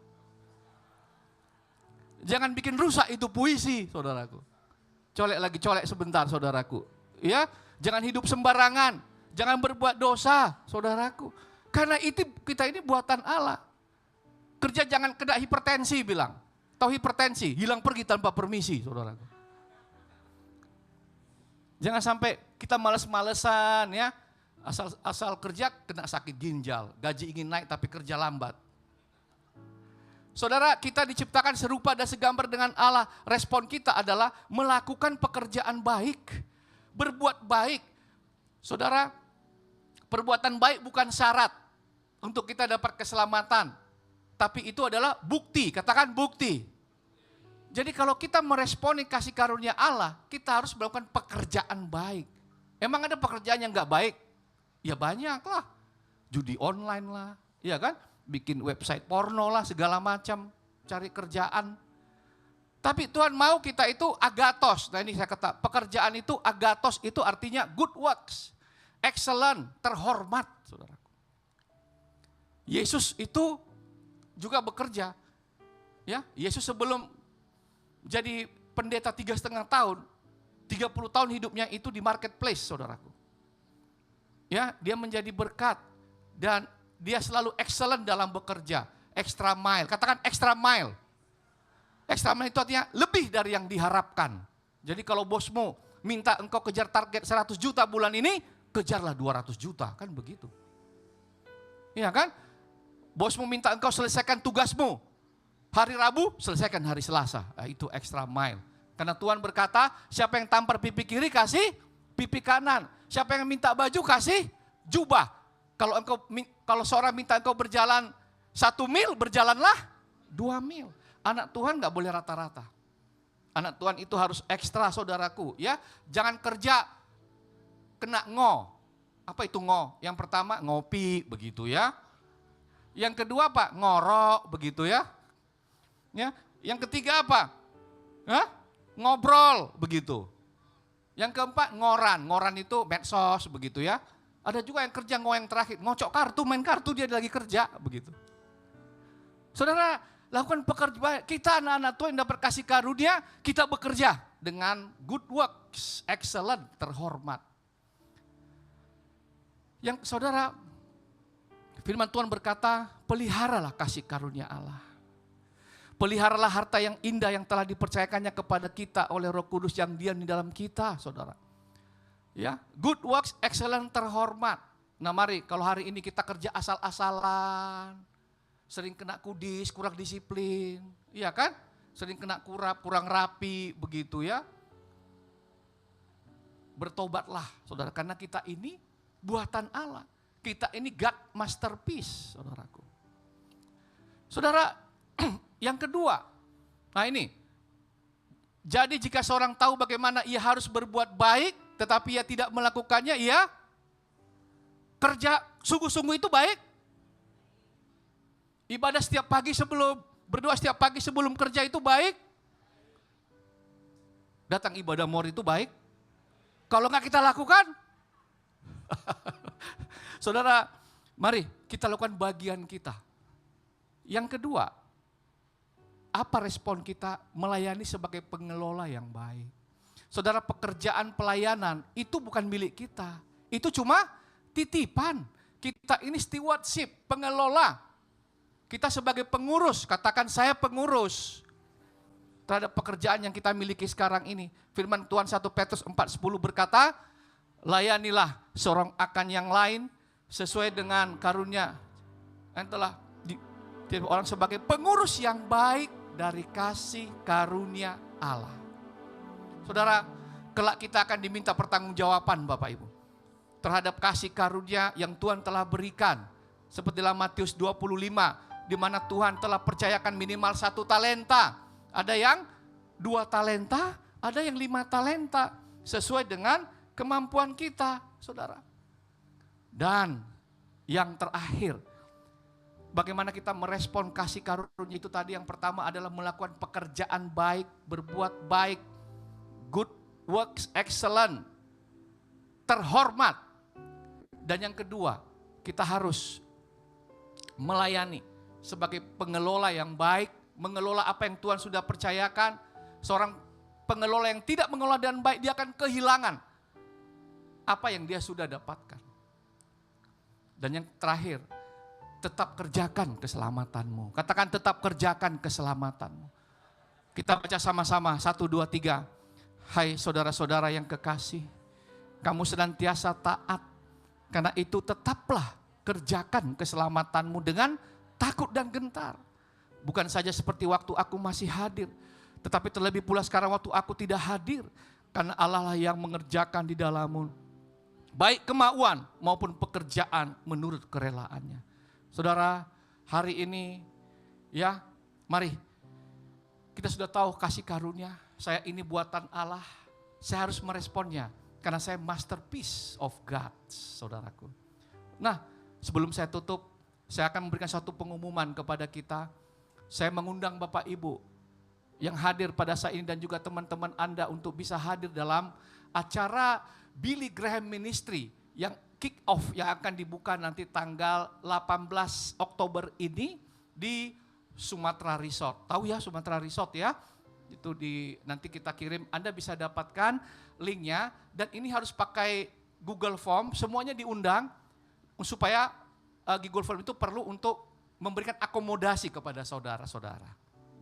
Jangan bikin rusak itu puisi, saudaraku. Colek lagi, colek sebentar, saudaraku. Ya, jangan hidup sembarangan. Jangan berbuat dosa, saudaraku. Karena itu kita ini buatan Allah. Kerja jangan kena hipertensi bilang. Tahu hipertensi? Hilang pergi tanpa permisi, saudaraku. Jangan sampai kita males-malesan ya. Asal kerja kena sakit ginjal. Gaji ingin naik tapi kerja lambat. Saudara, kita diciptakan serupa dan segambar dengan Allah. Respon kita adalah melakukan pekerjaan baik, berbuat baik. Saudara, perbuatan baik bukan syarat untuk kita dapat keselamatan. Tapi itu adalah bukti, katakan bukti. Jadi kalau kita meresponi kasih karunia Allah, kita harus melakukan pekerjaan baik. Emang ada pekerjaan yang gak baik? Ya banyak lah. Judi online lah, iya kan? Bikin website porno lah, segala macam, cari kerjaan. Tapi Tuhan mau kita itu agathos. Nah ini saya kata, pekerjaan itu agathos itu artinya good works. Excellent, terhormat, saudara. Yesus itu juga bekerja. Ya, Yesus sebelum jadi pendeta 3,5 tahun, 30 tahun hidupnya itu di marketplace, saudaraku. Ya, dia menjadi berkat dan dia selalu excellent dalam bekerja, extra mile. Katakan extra mile. Extra mile itu artinya lebih dari yang diharapkan. Jadi kalau bosmu minta engkau kejar target 100 juta bulan ini, kejarlah 200 juta, kan begitu. Iya kan? Bosmu minta engkau selesaikan tugasmu. Hari Rabu, selesaikan hari Selasa. Nah, itu extra mile. Karena Tuhan berkata, siapa yang tampar pipi kiri, kasih pipi kanan. Siapa yang minta baju, kasih jubah. Kalau seorang minta engkau berjalan 1 mil, berjalanlah 2 mil. Anak Tuhan gak boleh rata-rata. Anak Tuhan itu harus ekstra, saudaraku. Ya, jangan kerja kena ngo. Apa itu ngo? Yang pertama ngopi, begitu ya. Yang kedua apa? Ngorok, begitu ya. Ya. Yang ketiga apa? Hah? Ngobrol, begitu. Yang keempat ngoran. Ngoran itu medsos, begitu ya. Ada juga yang kerja yang terakhir, ngocok kartu, main kartu dia lagi kerja, begitu. Saudara, lakukan pekerjaan, kita anak-anak Tuhan yang dapat kasih karunia, kita bekerja dengan good works, excellent, terhormat. Yang saudara, firman Tuhan berkata, peliharalah kasih karunia Allah. Peliharalah harta yang indah yang telah dipercayakannya kepada kita oleh Roh Kudus yang diam di dalam kita, saudara. Ya, good works, excellent, terhormat. Nah mari, kalau hari ini kita kerja asal-asalan, sering kena kudis, kurang disiplin, iya kan? Sering kena kurang rapi, begitu ya. Bertobatlah, saudara, karena kita ini buatan Allah. Kita ini God masterpiece, saudaraku. Saudara, yang kedua, nah ini, jadi jika seorang tahu bagaimana ia harus berbuat baik, tetapi ia tidak melakukannya, ia kerja sungguh-sungguh itu baik. Ibadah setiap pagi berdoa setiap pagi sebelum kerja itu baik. Datang ibadah more itu baik. Kalau nggak kita lakukan, saudara, mari kita lakukan bagian kita. Yang kedua, apa respon kita melayani sebagai pengelola yang baik? Saudara, pekerjaan pelayanan itu bukan milik kita. Itu cuma titipan. Kita ini stewardship, pengelola. Kita sebagai pengurus, katakan saya pengurus terhadap pekerjaan yang kita miliki sekarang ini. Firman Tuhan 1 Petrus 4:10 berkata, layanilah seorang akan yang lain sesuai dengan karunia yang telah diberikan orang sebagai pengurus yang baik dari kasih karunia Allah. Saudara, kelak kita akan diminta pertanggungjawaban Bapak Ibu terhadap kasih karunia yang Tuhan telah berikan. Seperti dalam Matius 25, di mana Tuhan telah percayakan minimal 1 talenta. Ada yang 2 talenta, ada yang 5 talenta. Sesuai dengan kemampuan kita, saudara. Dan yang terakhir, bagaimana kita merespon kasih karunia itu tadi. Yang pertama adalah melakukan pekerjaan baik, berbuat baik, good works, excellent, terhormat. Dan yang kedua, kita harus melayani sebagai pengelola yang baik, mengelola apa yang Tuhan sudah percayakan. Seorang pengelola yang tidak mengelola dengan baik, dia akan kehilangan apa yang dia sudah dapatkan. Dan yang terakhir, tetap kerjakan keselamatanmu. Katakan tetap kerjakan keselamatanmu. Kita baca sama-sama, 1, 2, 3. Hai saudara-saudara yang kekasih, kamu senantiasa taat. Karena itu tetaplah kerjakan keselamatanmu dengan takut dan gentar. Bukan saja seperti waktu aku masih hadir, tetapi terlebih pula sekarang waktu aku tidak hadir. Karena Allah lah yang mengerjakan di dalammu, baik kemauan maupun pekerjaan menurut kerelaannya. Saudara, hari ini ya, mari kita sudah tahu kasih karunia. Saya ini buatan Allah, saya harus meresponnya. Karena saya masterpiece of God, saudaraku. Nah, sebelum saya tutup, saya akan memberikan satu pengumuman kepada kita. Saya mengundang Bapak Ibu yang hadir pada saat ini dan juga teman-teman Anda untuk bisa hadir dalam acara Billy Graham Ministry yang kick off yang akan dibuka nanti tanggal 18 Oktober ini di Sumatra Resort. Tahu ya Sumatra Resort ya? Itu nanti kita kirim, Anda bisa dapatkan linknya dan ini harus pakai Google Form, semuanya diundang supaya Google Form itu perlu untuk memberikan akomodasi kepada saudara-saudara.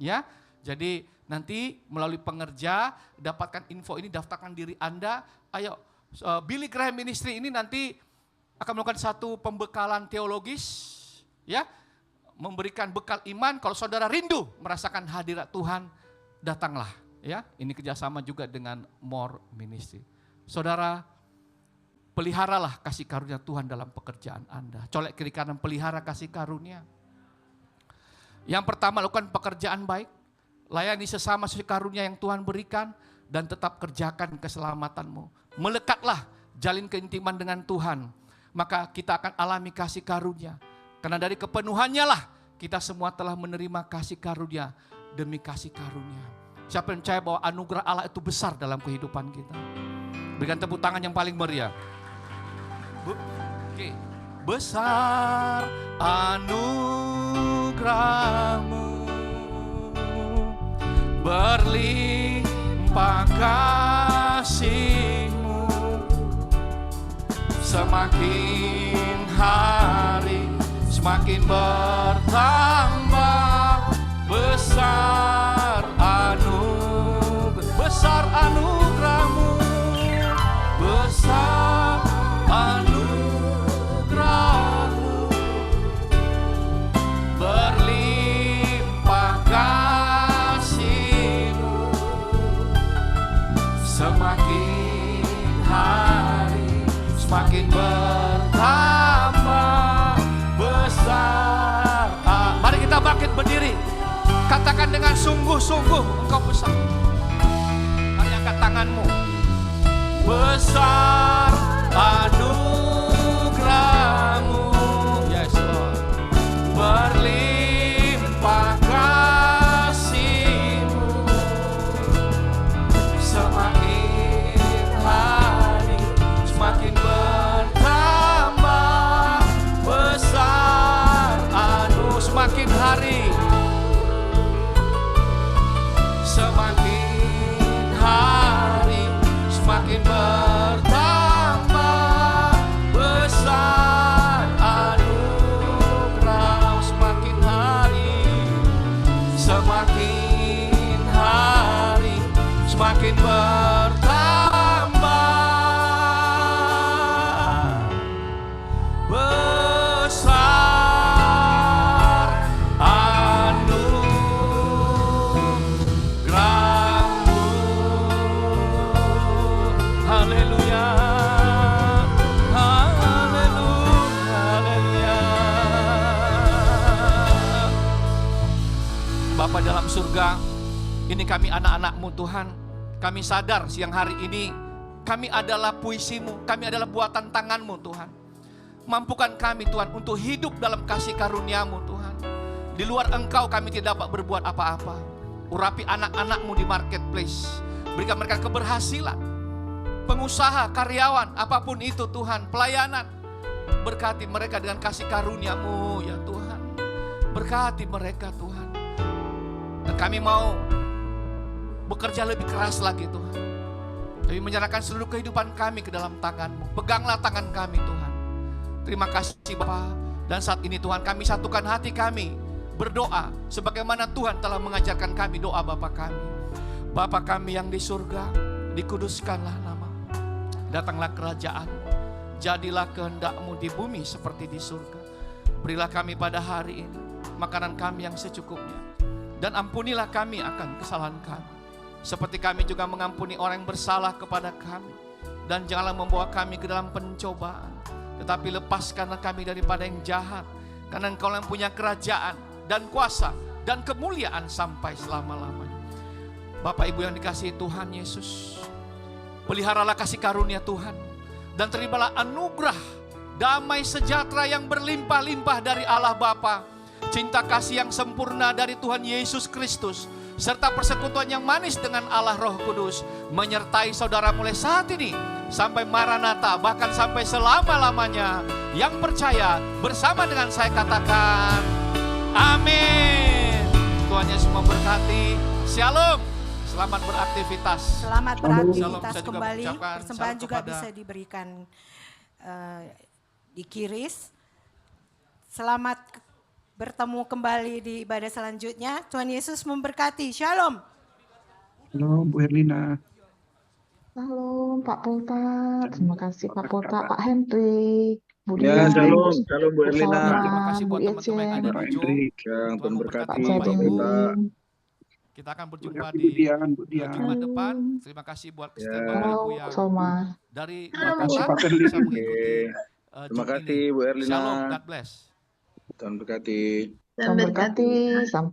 Ya. Jadi nanti melalui pengerja dapatkan info ini, daftarkan diri Anda. Ayo, Billy Graham Ministry ini nanti akan melakukan satu pembekalan teologis, ya, memberikan bekal iman. Kalau saudara rindu merasakan hadirat Tuhan, datanglah. Ya, ini kerjasama juga dengan More Ministry. Saudara, peliharalah kasih karunia Tuhan dalam pekerjaan Anda. Colek kiri kanan, pelihara kasih karunia. Yang pertama, lakukan pekerjaan baik. Layani sesama sesuai karunia yang Tuhan berikan dan tetap kerjakan keselamatanmu. Melekatlah, jalin keintiman dengan Tuhan. Maka kita akan alami kasih karunia. Karena dari kepenuhannya lah kita semua telah menerima kasih karunia demi kasih karunia. Siapa yang percaya bahwa anugerah Allah itu besar dalam kehidupan kita? Berikan tepuk tangan yang paling meriah. Oke. Besar anugerahmu, berlimpah kasih-Mu, semakin hari semakin bertambah. Besar anugerah-Mu, besar anugerah-Mu, berlimpah kasih-Mu, semakin hari semakin bertambah besar. Mari kita bangkit berdiri, katakan dengan sungguh-sungguh, Engkau besar. Mari angkat tanganmu. Besar anugerah-Mu, yes Lord, berlimpah kasih-Mu, semakin hari semakin bertambah besar semakin hari semakin hari semakin bertambah besar anugerah, semakin hari semakin bertambah besar anugerah-Mu. Haleluya, haleluya, haleluya. Bapa dalam surga, ini kami anak-anak-Mu Tuhan. Kami sadar siang hari ini kami adalah puisi-Mu, kami adalah buatan tangan-Mu Tuhan. Mampukan kami Tuhan untuk hidup dalam kasih karunia-Mu Tuhan. Di luar Engkau kami tidak dapat berbuat apa-apa. Urapi anak-anak-Mu di marketplace. Berikan mereka keberhasilan. Pengusaha, karyawan, apapun itu Tuhan, pelayanan. Berkati mereka dengan kasih karunia-Mu ya Tuhan. Berkati mereka Tuhan. Dan kami mau bekerja lebih keras lagi Tuhan. Kami menyerahkan seluruh kehidupan kami ke dalam tangan-Mu. Peganglah tangan kami Tuhan. Terima kasih Bapa. Dan saat ini Tuhan kami satukan hati kami berdoa sebagaimana Tuhan telah mengajarkan kami doa Bapa kami. Bapa kami yang di surga, dikuduskanlah nama-Mu. Datanglah kerajaan-Mu. Jadilah kehendak-Mu di bumi seperti di surga. Berilah kami pada hari ini makanan kami yang secukupnya. Dan ampunilah kami akan kesalahan kami, seperti kami juga mengampuni orang yang bersalah kepada kami. Dan janganlah membawa kami ke dalam pencobaan, tetapi lepaskanlah kami daripada yang jahat. Karena Engkau yang punya kerajaan dan kuasa dan kemuliaan sampai selama-lamanya. Bapak Ibu yang dikasihi Tuhan Yesus, peliharalah kasih karunia Tuhan, dan terimalah anugerah damai sejahtera yang berlimpah-limpah dari Allah Bapa, cinta kasih yang sempurna dari Tuhan Yesus Kristus, serta persekutuan yang manis dengan Allah Roh Kudus menyertai saudara mulai saat ini sampai Maranatha, bahkan sampai selama-lamanya. Yang percaya bersama dengan saya katakan amin. Tuhan Yesus memberkati. Shalom. Selamat beraktivitas. Selamat Shalom, beraktivitas saya juga kembali. mengucapkan Persembahan salam juga kepada- bisa diberikan di kiris. Selamat bertemu kembali di ibadah selanjutnya. Tuhan Yesus memberkati. Shalom. Halo Bu Herlina. Halo Pak Polta, terima kasih Pak Polta, Pak Hendrik, Bu Ya, Dian, shalom Bu Bu Erlina. Terima kasih Salman, Bu buat teman-teman yang ada Icen, di Pak Zoom. Hendrik. Yang Tuhan Tuhan berkati Pak memberkati Bapak Cedin, Ibu. Kita akan berjumpa Terima kasih di Bu Dian, Bu Dian. Jumat Halo. depan. Terima kasih buat Ya. setiap Bapak Ibu Halo yang Soma, dari Terima luar kasih kota Pak Herlina. bisa mengikuti Terima Zoom kasih ini. Bu Erlina. Shalom, God bless. Tuhan berkati. Tuhan berkati, sampai